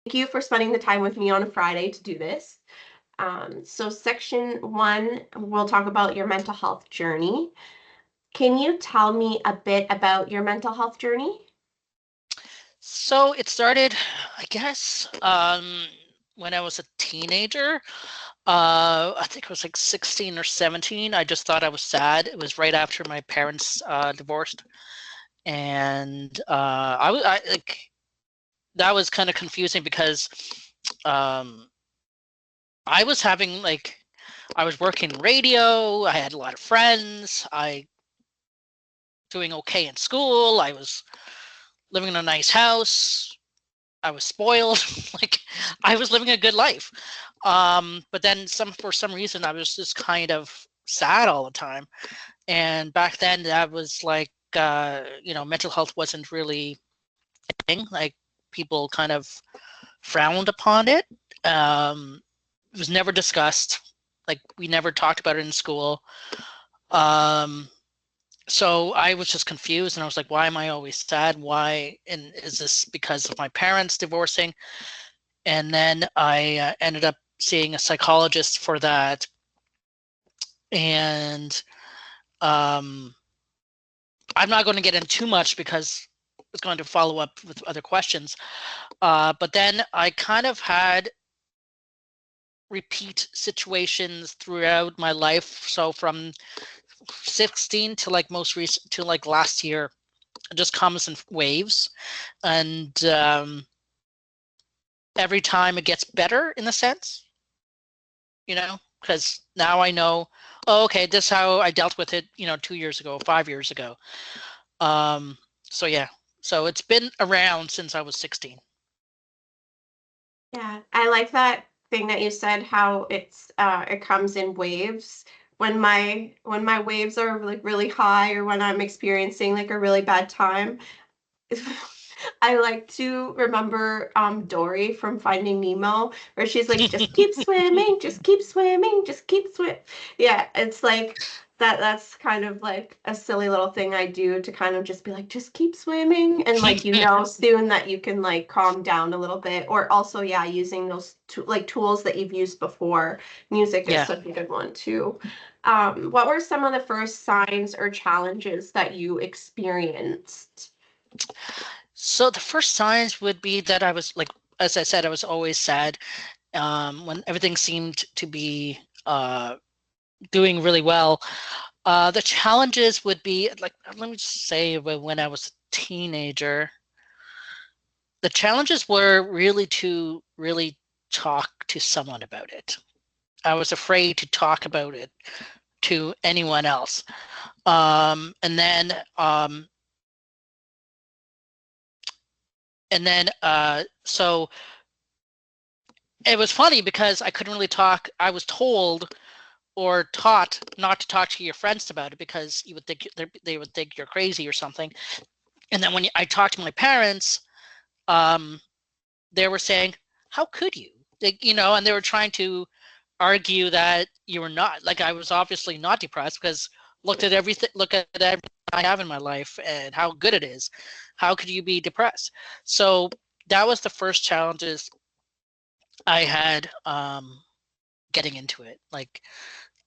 Thank you for spending the time with me on a Friday to do this. So section one, we'll talk about your mental health journey. Can you tell me a bit about your mental health journey? So it started, I guess, when I was a teenager. I think it was like 16 or 17. I just thought I was sad. It was right after my parents divorced, and I like that was kind of confusing because um, I was having like I was working radio. I had a lot of friends. I doing okay in school. I was living in a nice house. I was spoiled. Like I was living a good life. But then for some reason I was just kind of sad all the time. And back then that was like mental health wasn't really a thing. Like people kind of frowned upon it. It was never discussed. Like we never talked about it in school. Um, so I was just confused and I was like, why am I always sad? Why? And is this because of my parents divorcing? And then I ended up seeing a psychologist for that. And um, I'm not going to get into too much because it's going to follow up with other questions. But then I kind of had repeat situations throughout my life. So from 16 to like most recent to like last year, it just comes in waves. And every time it gets better in a sense, because now I know, oh, okay, this is how I dealt with it, 2 years ago, 5 years ago. Um, so yeah, so it's been around since I was 16. Yeah, I like that thing that you said, how it comes in waves. When my waves are like really high, or when I'm experiencing like a really bad time, I like to remember Dory from Finding Nemo, where she's like, just keep swimming, just keep swimming, just keep swim. Yeah, it's like that's kind of like a silly little thing I do to kind of just be like, just keep swimming, and like soon that you can like calm down a little bit. Or also, yeah, using those like tools that you've used before. Music is Yeah. such a good one too. What were some of the first signs or challenges that you experienced? So the first signs would be that I was like, as I said, I was always sad. When everything seemed to be doing really well. The challenges would be like, let me just say, when I was a teenager, the challenges were really to really talk to someone about it. I was afraid to talk about it to anyone else. And then so it was funny because I couldn't really talk. I was told or taught not to talk to your friends about it because you would think they would think you're crazy or something. And then when I talked to my parents, um, they were saying, "How could you?" And they were trying to argue that you were not, like, I was obviously not depressed because look at everything I have in my life and how good it is. How could you be depressed? So that was the first challenges I had, getting into it, like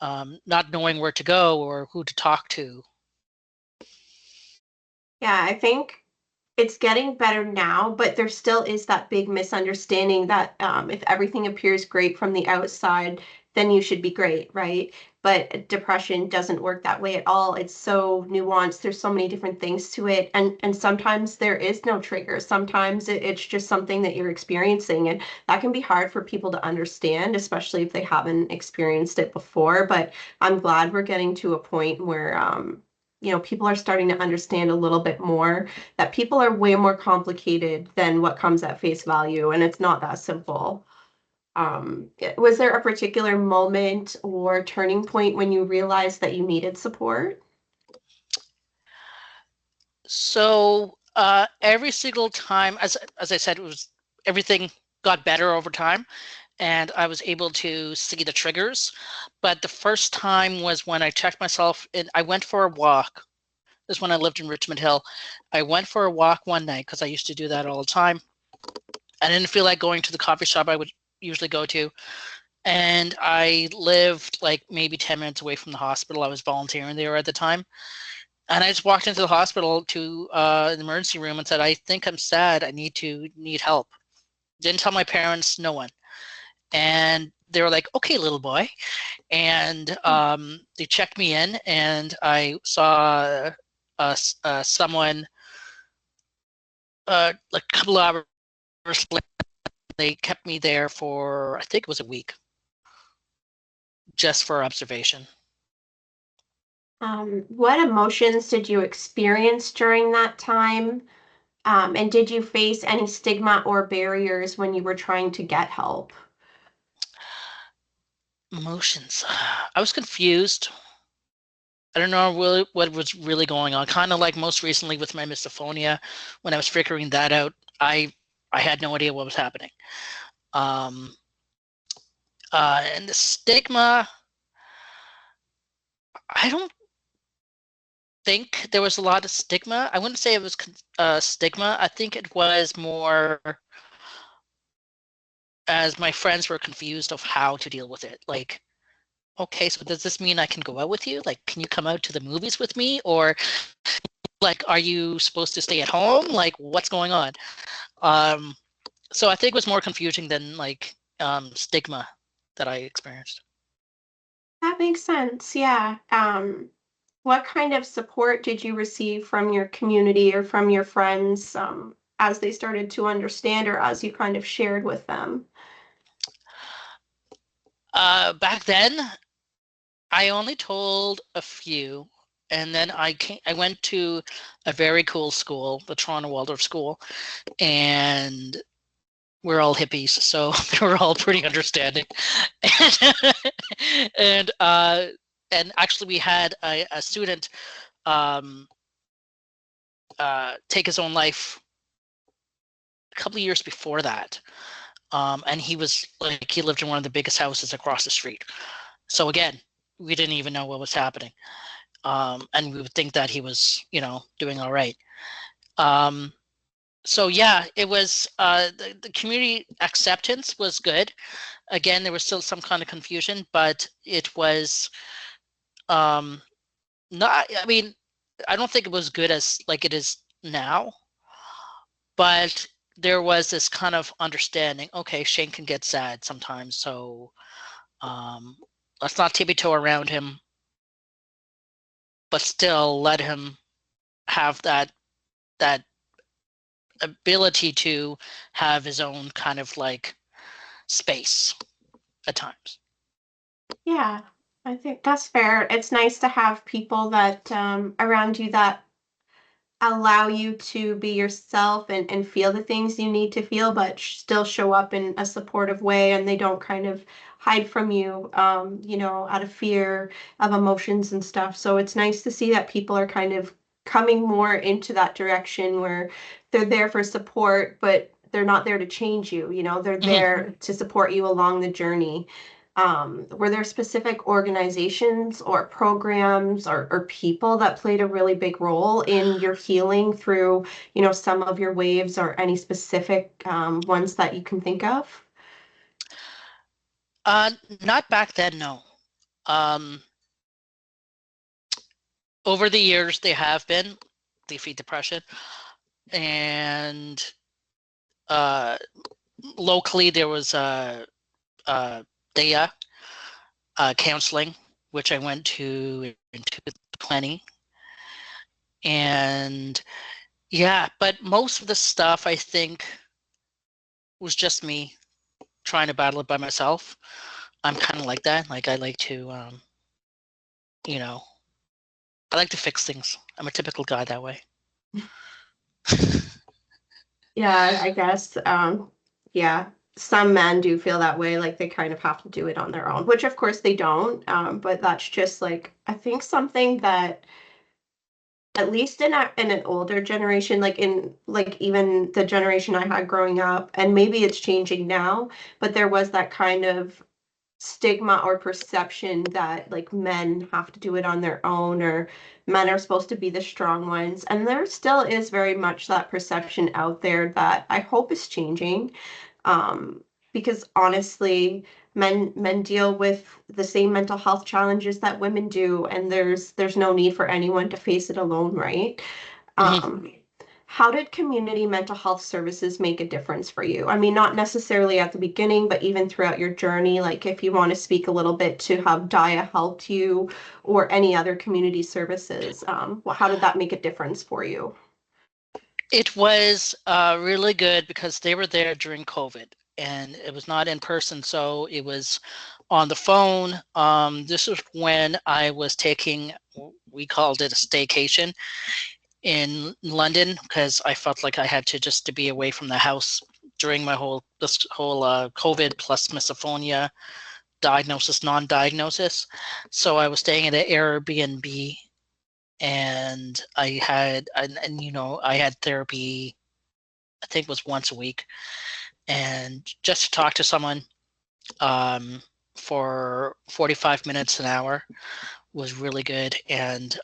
not knowing where to go or who to talk to. Yeah, I think it's getting better now, but there still is that big misunderstanding that if everything appears great from the outside, then you should be great, right? But depression doesn't work that way at all. It's so nuanced. There's so many different things to it, and sometimes there is no trigger. Sometimes it's just something that you're experiencing, and that can be hard for people to understand, especially if they haven't experienced it before. But I'm glad we're getting to a point where people are starting to understand a little bit more that people are way more complicated than what comes at face value, and it's not that simple. Was there a particular moment or turning point when you realized that you needed support? So every single time, as I said, it was everything got better over time, and I was able to see the triggers. But the first time was when I checked myself, and I went for a walk. This is when I lived in Richmond Hill. I went for a walk one night because I used to do that all the time, I didn't feel like going to the coffee shop I would usually go to. And I lived like maybe 10 minutes away from the hospital. I was volunteering there at the time. And I just walked into the hospital to the emergency room and said, I think I'm sad. I need help. Didn't tell my parents, no one. And they were like, okay, little boy. And they checked me in, and I saw someone like a couple of hours later. They kept me there for, I think it was a week, just for observation. What emotions did you experience during that time? And did you face any stigma or barriers when you were trying to get help? Emotions. I was confused. I don't know really what was really going on. Kind of like most recently with my misophonia, when I was figuring that out, I had no idea what was happening. Um, and the stigma, I don't think there was a lot of stigma. I wouldn't say it was stigma. I think it was more as my friends were confused of how to deal with it. Like, okay, so does this mean I can go out with you? Like, can you come out to the movies with me? Or like, are you supposed to stay at home? Like, what's going on? Um, so I think it was more confusing than like stigma that I experienced. That makes sense. Yeah. What kind of support did you receive from your community or from your friends as they started to understand or as you kind of shared with them? Back then, I only told a few, and then I went to a very cool school, the Toronto Waldorf School, and we're all hippies, so they were all pretty understanding. and and actually, we had a student um, take his own life a couple of years before that. And he was like, he lived in one of the biggest houses across the street. So again, we didn't even know what was happening. And we would think that he was, doing all right. So yeah, it was the community acceptance was good. Again, there was still some kind of confusion, but it was not. I mean, I don't think it was good as like it is now, but there was this kind of understanding. Okay, Shane can get sad sometimes, so um, let's not tippy-toe around him, but still let him have that ability to have his own kind of like space at times. Yeah, I think that's fair. It's nice to have people that around you that allow you to be yourself and feel the things you need to feel, but still show up in a supportive way and they don't kind of hide from you, out of fear of emotions and stuff. So it's nice to see that people are kind of coming more into that direction where they're there for support, but they're not there to change you, they're Mhm. there to support you along the journey. Were there specific organizations or programs or people that played a really big role in your healing through, some of your waves or any specific ones that you can think of? Not back then, no. Um, Over the years, they have been Leafy Depression, and uh, locally there was DEA counseling, which I went to in 2020, and yeah, but most of the stuff I think was just me trying to battle it by myself. I'm kind of like that. Like I like to, you know, I like to fix things. I'm a typical guy that way. Yeah, I guess. Yeah, some men do feel that way, like they kind of have to do it on their own, which of course they don't. But that's just like, I think something that at least in an older generation, like in like even the generation I had growing up, and maybe it's changing now, but there was that kind of stigma or perception that like men have to do it on their own, or men are supposed to be the strong ones. And there still is very much that perception out there that I hope is changing. Um, because honestly, men deal with the same mental health challenges that women do, and there's no need for anyone to face it alone, right? Mhm. Um, how did community mental health services make a difference for you? I mean, not necessarily at the beginning, but even throughout your journey. Like, if you want to speak a little bit to how Dia helped you or any other community services, how did that make a difference for you? It was really good because they were there during COVID and it was not in person, so it was on the phone. This was when I was taking, we called it a staycation in London because I felt like I had to just to be away from the house during this whole COVID plus misophonia diagnosis, non-diagnosis. So I was staying at an Airbnb, and I had therapy. I think it was once a week, and just to talk to someone um, for 45 minutes an hour was really good, and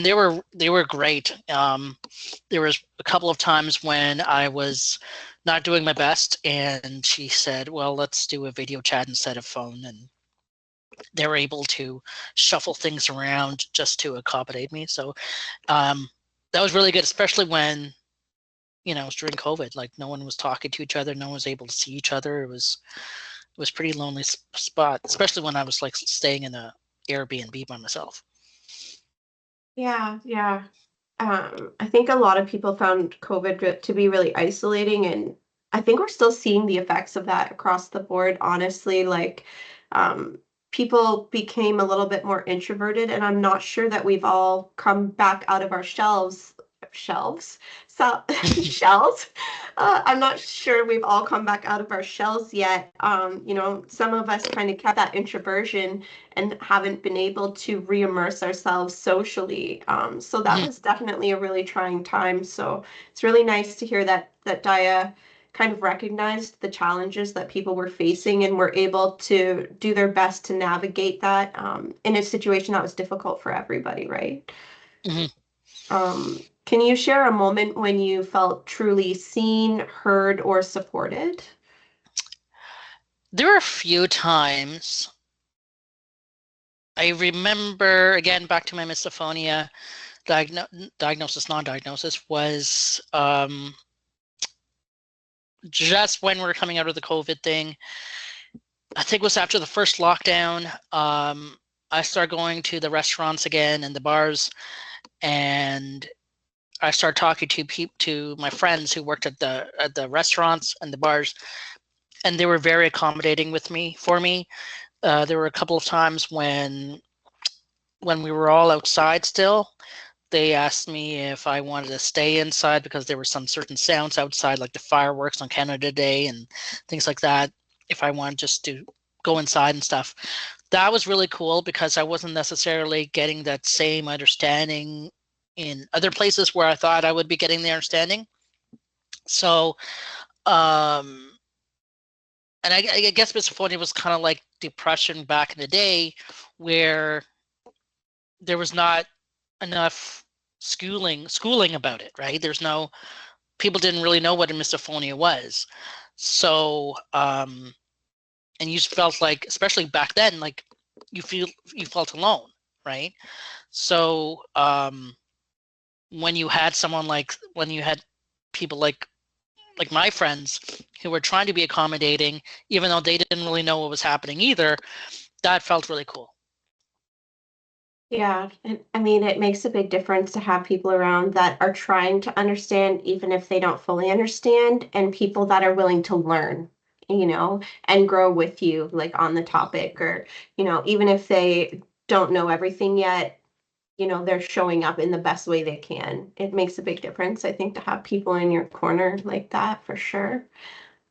they were great. There was a couple of times when I was not doing my best, and she said, "Well, let's do a video chat instead of phone," and they were able to shuffle things around just to accommodate me. So um, that was really good, especially when it was during COVID. Like no one was talking to each other, no one was able to see each other. It was pretty lonely spot, especially when I was like staying in a Airbnb by myself. Yeah, yeah. I think a lot of people found to be really isolating, and I think we're still seeing the effects of that across the board, honestly. Like, um, people became a little bit more introverted, and I'm not sure that we've all come back out of our so shells. I'm not sure we've all come back out of our shells yet. Some of us kind of kept that introversion and haven't been able to re-immerse ourselves socially. So that Mhm. was definitely a really trying time. So it's really nice to hear that Daya kind of recognized the challenges that people were facing and were able to do their best to navigate that in a situation that was difficult for everybody, right? Mhm. Can you share a moment when you felt truly seen, heard, or supported? There were a few times I remember, again, back to my misophonia diagnosis, non-diagnosis, was just when we were coming out of the COVID thing. I think it was after the first lockdown. I started going to the restaurants again and the bars, and I started talking to my friends who worked at the restaurants and the bars, and they were very accommodating for me. There were a couple of times when we were all outside still. They asked me if I wanted to stay inside because there were some certain sounds outside, like the fireworks on Canada Day and things like that. If I wanted just to go inside and stuff. That was really cool because I wasn't necessarily getting that same understanding in other places where I thought I would be getting the understanding. So, um, and I guess misophonia was kind of like depression back in the day, where there was not enough schooling about it, right? There's no People didn't really know what a misophonia was. So and you felt like, especially back then, like you felt alone, right? So when you had people like my friends who were trying to be accommodating, even though they didn't really know what was happening either, that felt really cool. Yeah, and I mean, it makes a big difference to have people around that are trying to understand, even if they don't fully understand, and people that are willing to learn, and grow with you, like on the topic, or, even if they don't know everything yet, they're showing up in the best way they can. It makes a big difference, I think, to have people in your corner like that for sure.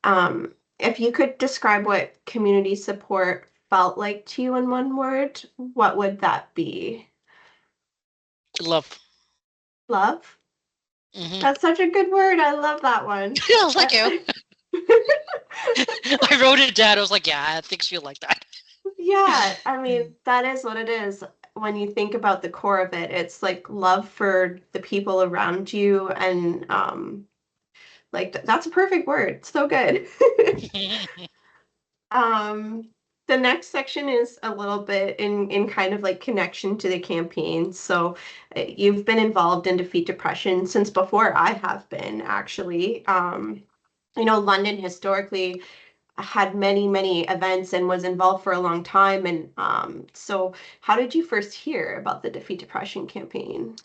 If you could describe what community support felt like to you in one word, what would that be? Love. Love? Hmm. That's such a good word. I love that one. Thank you. I wrote it down. I was like, yeah, I think she'll like that. Yeah, I mean, that is what it is. When you think about the core of it, it's like love for the people around you and like that's a perfect word. So good. Um, the next section is a little bit in kind of like connection to the campaign. So you've been involved in Defeat Depression since before I have been, actually. I know London historically had many, many events and was involved for a long time. And so how did you first hear about the Defeat Depression campaign?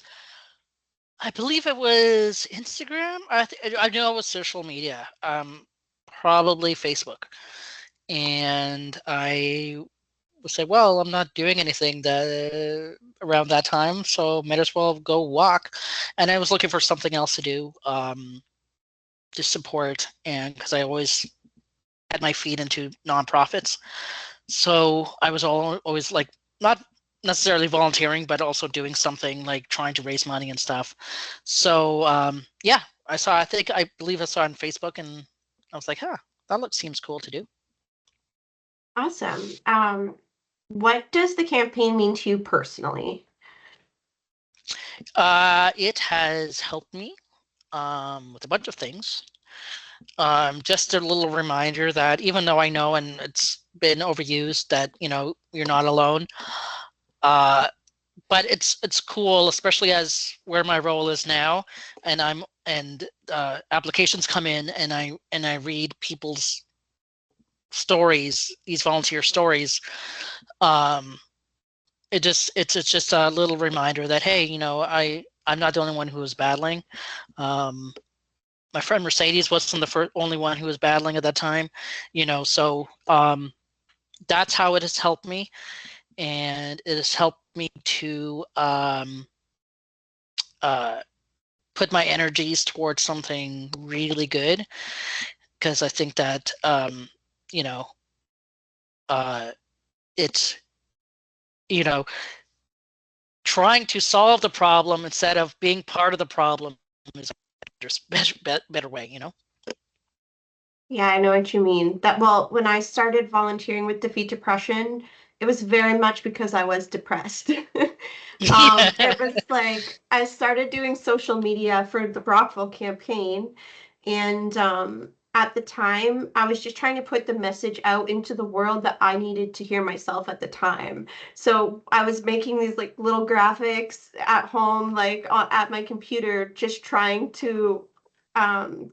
I believe it was Instagram. I know it was social media. Probably Facebook. And I was like, well, I'm not doing anything that around that time, so might as well go walk. And I was looking for something else to do, to support, and because I always had my feet into nonprofits, so I was always like not necessarily volunteering, but also doing something like trying to raise money and stuff. So yeah, I believe I saw it on Facebook, and I was like, huh, that looks seems cool to do. Awesome. What does the campaign mean to you personally? It has helped me with a bunch of things. Just a little reminder that even though I know and it's been overused that you're not alone, uh, but it's cool, especially as where my role is now, and applications come in, and I read people's stories, these volunteer stories. Um, it's just a little reminder that hey, I'm not the only one who is battling. Um, my friend Mercedes wasn't the only one who was battling at that time, so that's how it has helped me, and it has helped me to uh, put my energies towards something really good, because I think that you know uh, it's you know trying to solve the problem instead of being part of the problem is a better way. Yeah, I know what you mean. That well, when I started volunteering with Defeat Depression, it was very much because I was depressed. Yeah. It was like I started doing social media for the Brockville campaign, and at the time, I was just trying to put the message out into the world that I needed to hear myself at the time. So I was making these like little graphics at home, like at my computer, just trying to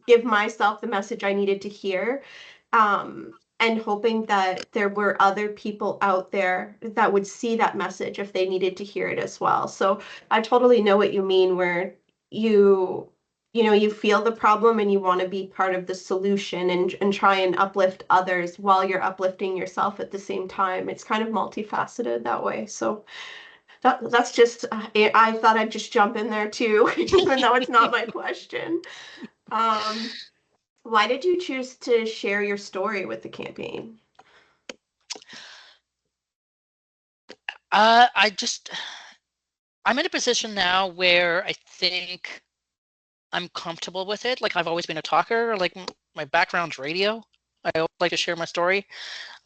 give myself the message I needed to hear. And hoping that there were other people out there that would see that message if they needed to hear it as well. So I totally know what you mean, where you you feel the problem and you want to be part of the solution and try and uplift others while you're uplifting yourself at the same time. It's kind of multifaceted that way. So that's just I thought I'd just jump in there too, even though it's not my question. Um, why did you choose to share your story with the campaign? I just I'm in a position now where I think I'm comfortable with it. Like I've always been a talker. Like my background's radio. I always like to share my story.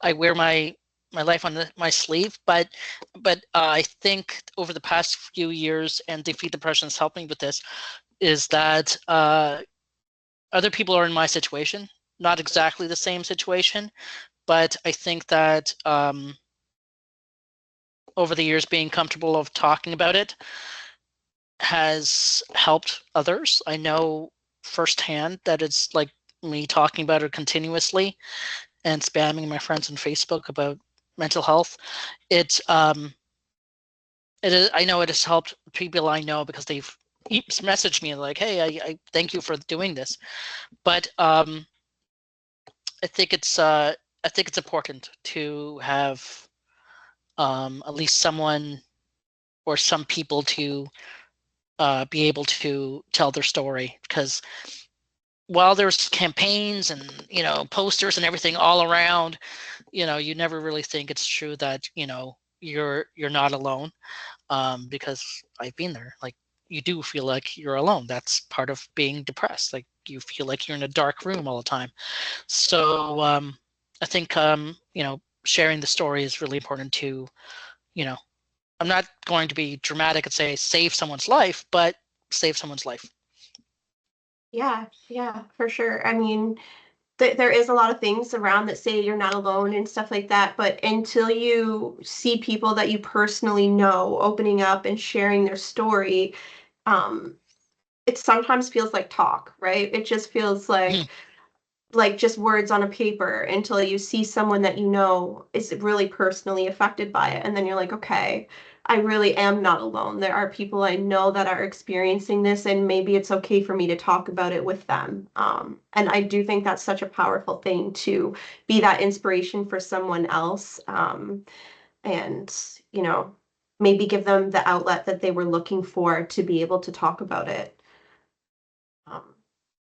I wear my life on my sleeve, but I think over the past few years, and Defeat Depression has helped me with this, is that other people are in my situation, not exactly the same situation, but I think that over the years, being comfortable of talking about it has helped others. I know firsthand that it's like me talking about it continuously and spamming my friends on Facebook about mental health. It's it is, I know it has helped people I know because they've messaged me like, "Hey, I thank you for doing this." But I think it's uh, I think it's important to have at least someone or some people to be able to tell their story, because while there's campaigns and posters and everything all around, you never really think it's true that you're not alone, because I've been there. Like you do feel like you're alone. That's part of being depressed. Like you feel like you're in a dark room all the time. So I think sharing the story is really important to, I'm not going to be dramatic and say save someone's life, but save someone's life. Yeah, yeah, for sure. I mean, there is a lot of things around that say you're not alone and stuff like that, but until you see people that you personally know opening up and sharing their story, um, it sometimes feels like talk, right? It just feels Mhm. like just words on a paper until you see someone that you know is really personally affected by it. And then you're like, okay, I really am not alone. There are people I know that are experiencing this, and maybe it's okay for me to talk about it with them. And I do think that's such a powerful thing to be that inspiration for someone else. And, you know, maybe give them the outlet that they were looking for to be able to talk about it. Um,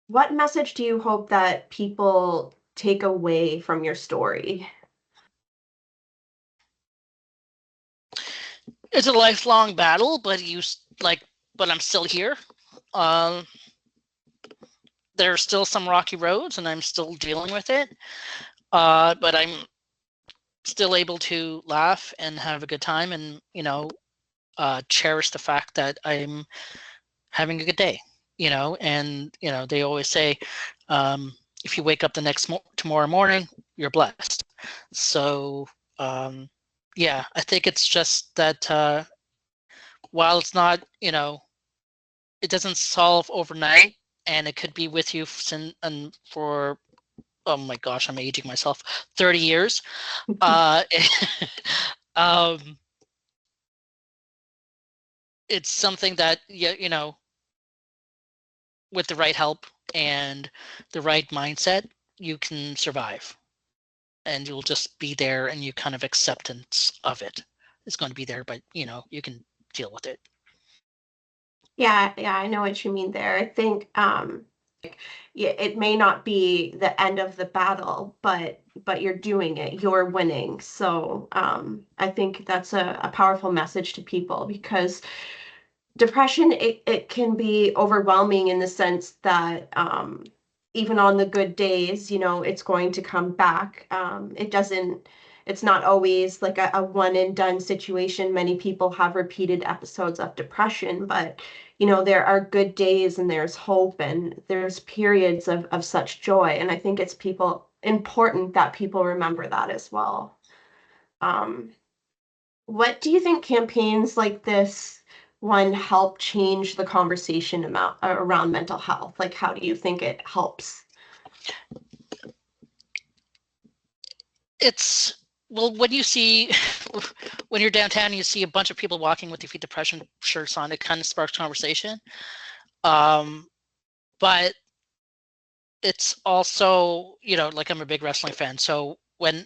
what message do you hope that people take away from your story? It's a lifelong battle, but but I'm still here. Um, there are still some rocky roads, and I'm still dealing with it. But I'm still able to laugh and have a good time, and cherish the fact that I'm having a good day. And they always say, if you wake up the tomorrow morning, you're blessed. So yeah, I think it's just that while it's not, it doesn't solve overnight, and it could be with you and for, oh my gosh, I'm aging myself, 30 years. Uh, um, it's something that, with the right help and the right mindset, you can survive, and you'll just be there, and you kind of acceptance of it is going to be there, but you can deal with it. Yeah, yeah, I know what you mean there. I think yeah, it may not be the end of the battle, but you're doing it, you're winning. So I think that's a powerful message to people, because depression, it can be overwhelming in the sense that even on the good days, it's going to come back. It's not always like a one and done situation. Many people have repeated episodes of depression, but there are good days, and there's hope, and there's periods of such joy. And I think it's people important that people remember that as well. Um, what do you think campaigns like this one help change the conversation around mental health? Like, how do you think it helps? It's Well, when you see when you're downtown and you see a bunch of people walking with Defeat Depression shirts on, it kind of sparks conversation. um but it's also, like, I'm a big wrestling fan, so when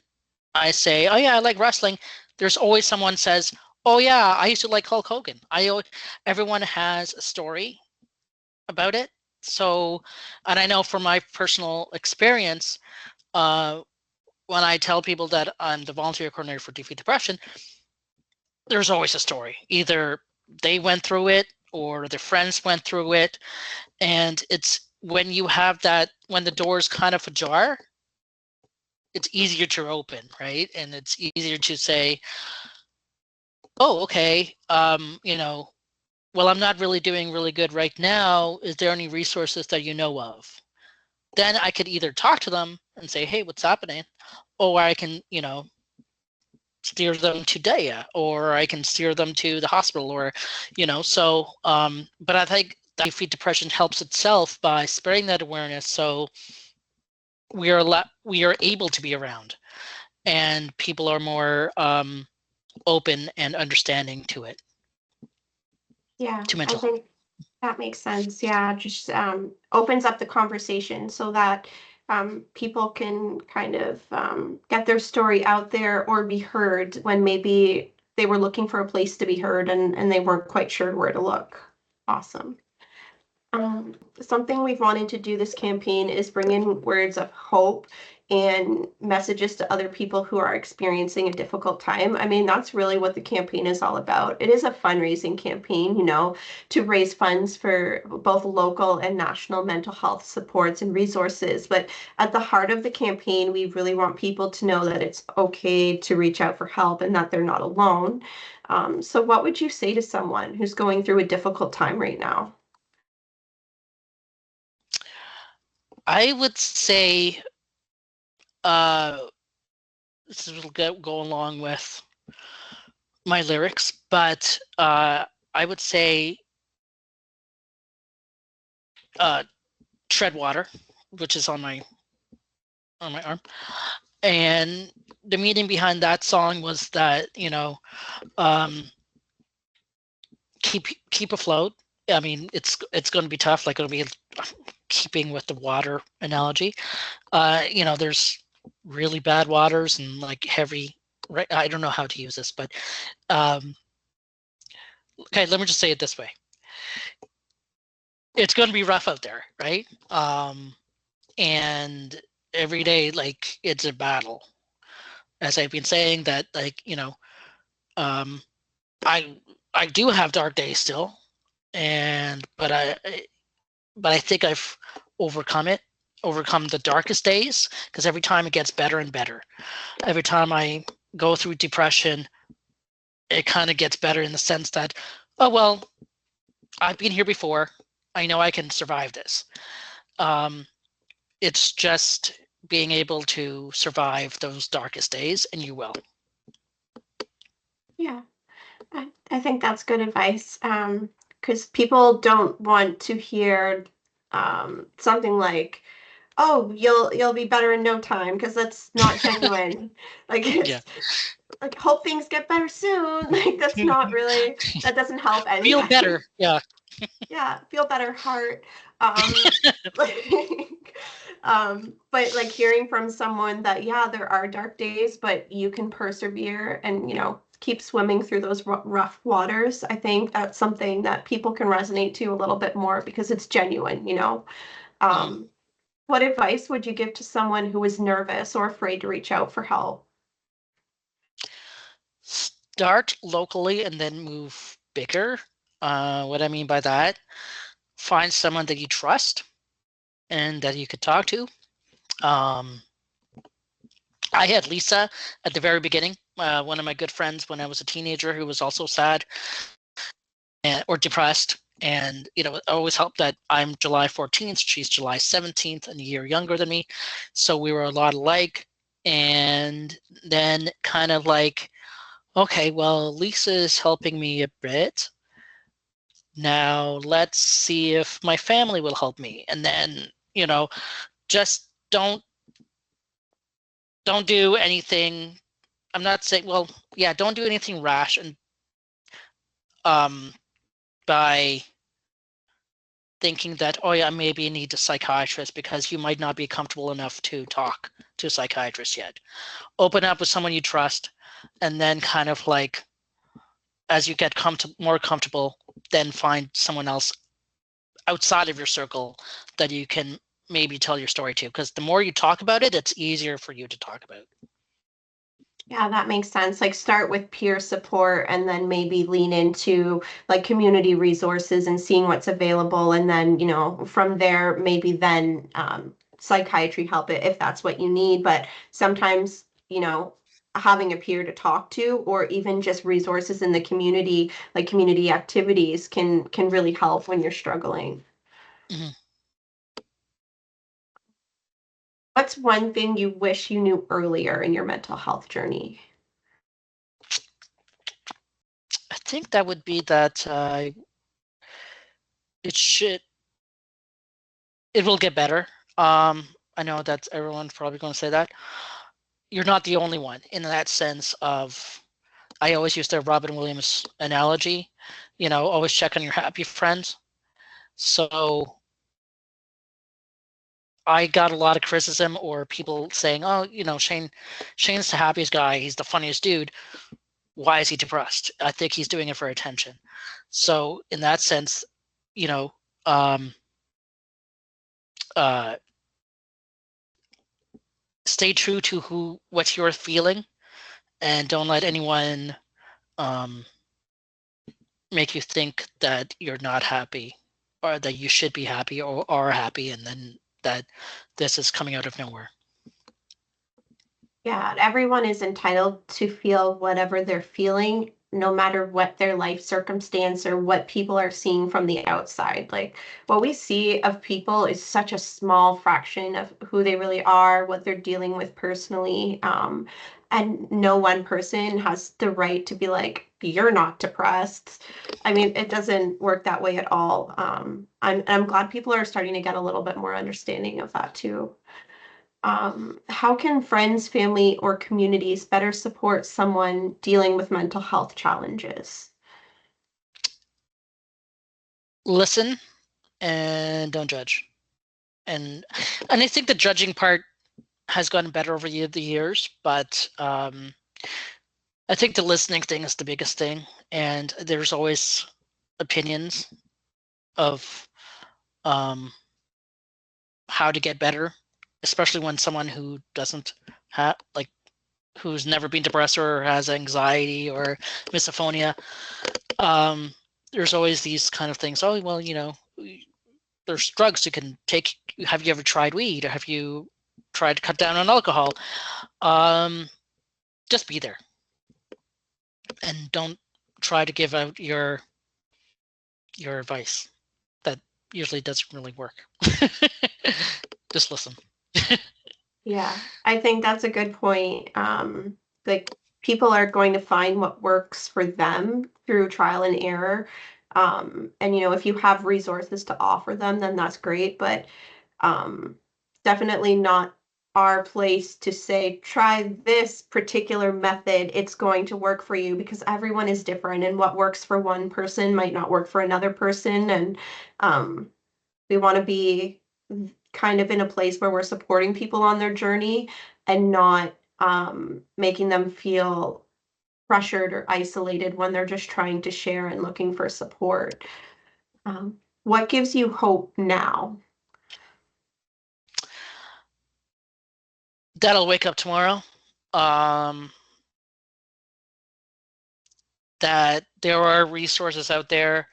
I say, oh yeah, I like wrestling, there's always someone says, oh yeah, I used to like Hulk Hogan. Everyone has a story about it. So, and I know from my personal experience, uh, when I tell people that I'm the volunteer coordinator for Defeat Depression, there's always a story. Either they went through it or their friends went through it. And it's when you have that, when the door is kind of ajar, it's easier to open, right? And it's easier to say, oh, okay, well, I'm not really doing really good right now. Is there any resources that you know of? Then I could either talk to them and say, hey, what's happening? Or I can, steer them to DEA, or I can steer them to the hospital, or, so, but I think that Defeat Depression helps itself by spreading that awareness. So we are able to be around, and people are more open and understanding to it, Yeah, to I mental health. think that makes sense. Yeah, just opens up the conversation so that people can kind of get their story out there or be heard when maybe they were looking for a place to be heard, and they weren't quite sure where to look. Awesome. Something we've wanted to do this campaign is bring in words of hope and messages to other people who are experiencing a difficult time. I mean, that's really what the campaign is all about. It is a fundraising campaign, to raise funds for both local and national mental health supports and resources. But at the heart of the campaign, we really want people to know that it's okay to reach out for help and that they're not alone. So what would you say to someone who's going through a difficult time right now? I would say this will go along with my lyrics, but I would say tread water, which is on my arm. And the meaning behind that song was that, um, keep afloat. I mean, it's going to be tough. Like, it'll be keeping with the water analogy. There's really bad waters and like heavy. Right, I don't know how to use this, but okay, let me just say it this way. It's going to be rough out there, right? And every day, like, it's a battle. As I've been saying, that, like, um, I do have dark days still, but I think I've overcome the darkest days, because every time it gets better and better. Every time I go through depression, it kind of gets better in the sense that, oh, well, I've been here before. I know I can survive this. It's just being able to survive those darkest days, and you will. Yeah, I think that's good advice. Because people don't want to hear something like, "Oh, you'll be better in no time," because that's not genuine. Like Yeah. it's like hope things get better soon. Like that doesn't help Feel better. anybody. Yeah. Yeah, feel better, heart. Like, but like hearing from someone that, yeah, there are dark days, but you can persevere and, keep swimming through those rough waters. I think that's something that people can resonate to a little bit more because it's genuine. Mhm. Um, what advice would you give to someone who is nervous or afraid to reach out for help? Start locally and then move bigger. What I mean by that, find someone that you trust and that you could talk to. Um, I had Lisa at the very beginning, one of my good friends when I was a teenager, who was also sad or depressed. And, it always helped that I'm July 14th, she's July 17th, and a year younger than me. So we were a lot alike. And then kind of like, okay, well, Lisa is helping me a bit. Now let's see if my family will help me. And then, just don't do anything. I'm not saying, well, yeah, don't do anything rash and by thinking that, oh yeah, maybe you need a psychiatrist, because you might not be comfortable enough to talk to a psychiatrist yet. Open up with someone you trust, and then kind of like, as you get more comfortable, then find someone else outside of your circle that you can maybe tell your story to, because the more you talk about it, it's easier for you to talk about. Yeah, that makes sense. Like start with peer support and then maybe lean into like community resources and seeing what's available. And then, from there, maybe then psychiatry help it if that's what you need. But sometimes, having a peer to talk to or even just resources in the community, like community activities can really help when you're struggling. Mhm. What's one thing you wish you knew earlier in your mental health journey? I think that would be that it should it will get better. I know that everyone's probably going to say that. You're not the only one in that sense of, I always use the Robin Williams analogy, always check on your happy friends. So I got a lot of criticism or people saying, oh, Shane's the happiest guy. He's the funniest dude. Why is he depressed? I think he's doing it for attention. So in that sense, you know, stay true to what you're feeling, and don't let anyone make you think that you're not happy, or that you should be happy, or are happy, and then that this is coming out of nowhere. Yeah, everyone is entitled to feel whatever they're feeling, no matter what their life circumstance or what people are seeing from the outside. Like what we see of people is such a small fraction of who they really are, what they're dealing with personally. And no one person has the right to be like, you're not depressed. I mean, it doesn't work that way at all. I'm glad people are starting to get a little bit more understanding of that too. How can friends, family, or communities better support someone dealing with mental health challenges? Listen and don't judge. And I think the judging part has gotten better over the years, but I think the listening thing is the biggest thing, and there's always opinions of how to get better, especially when someone who doesn't have, like, who's never been depressed or has anxiety or misophonia, there's always these kind of things. Oh, well, there's drugs you can take. Have you ever tried weed, or have you tried to cut down on alcohol? Just be there, and don't try to give out your advice. That usually doesn't really work. Just listen. Yeah, I think that's a good point. Like people are going to find what works for them through trial and error. And if you have resources to offer them, then that's great. But definitely not our place to say, try this particular method, it's going to work for you, because everyone is different, and what works for one person might not work for another person. And we want to be kind of in a place where we're supporting people on their journey and not making them feel pressured or isolated when they're just trying to share and looking for support. What gives you hope now? That I'll wake up tomorrow. That there are resources out there,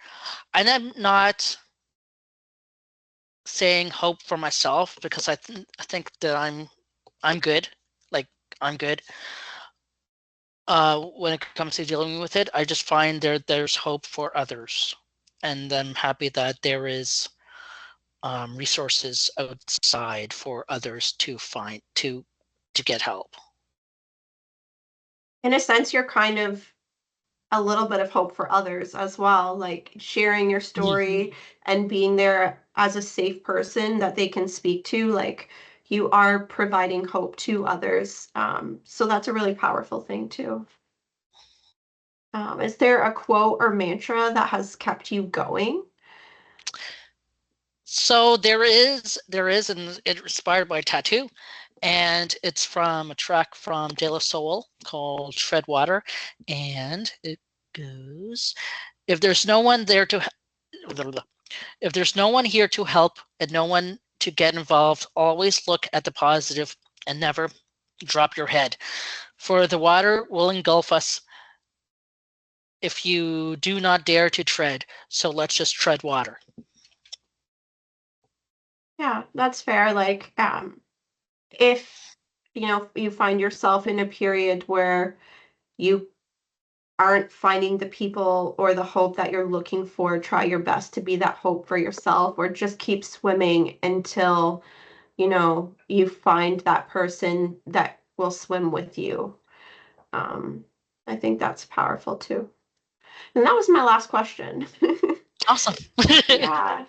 and I'm not saying hope for myself, because I think that I'm good. Like, I'm good. When it comes to dealing with it, I just find there's hope for others, and I'm happy that there is resources outside for others to find to get help. In a sense, you're kind of a little bit of hope for others as well, like sharing your story and being there as a safe person that they can speak to. Like you are providing hope to others. So that's a really powerful thing too. Is there a quote or mantra that has kept you going? So there is, and it's inspired by tattoo, and it's from a track from De La Soul called Tread Water, and it goes, if there's no one there to if there's no one here to help and no one to get involved, always look at the positive and never drop your head, for the water will engulf us if you do not dare to tread. So let's just tread water. Yeah, that's fair. Like, if you find yourself in a period where you aren't finding the people or the hope that you're looking for, try your best to be that hope for yourself, or just keep swimming until you find that person that will swim with you. I think that's powerful too. And that was my last question. Awesome. Yeah.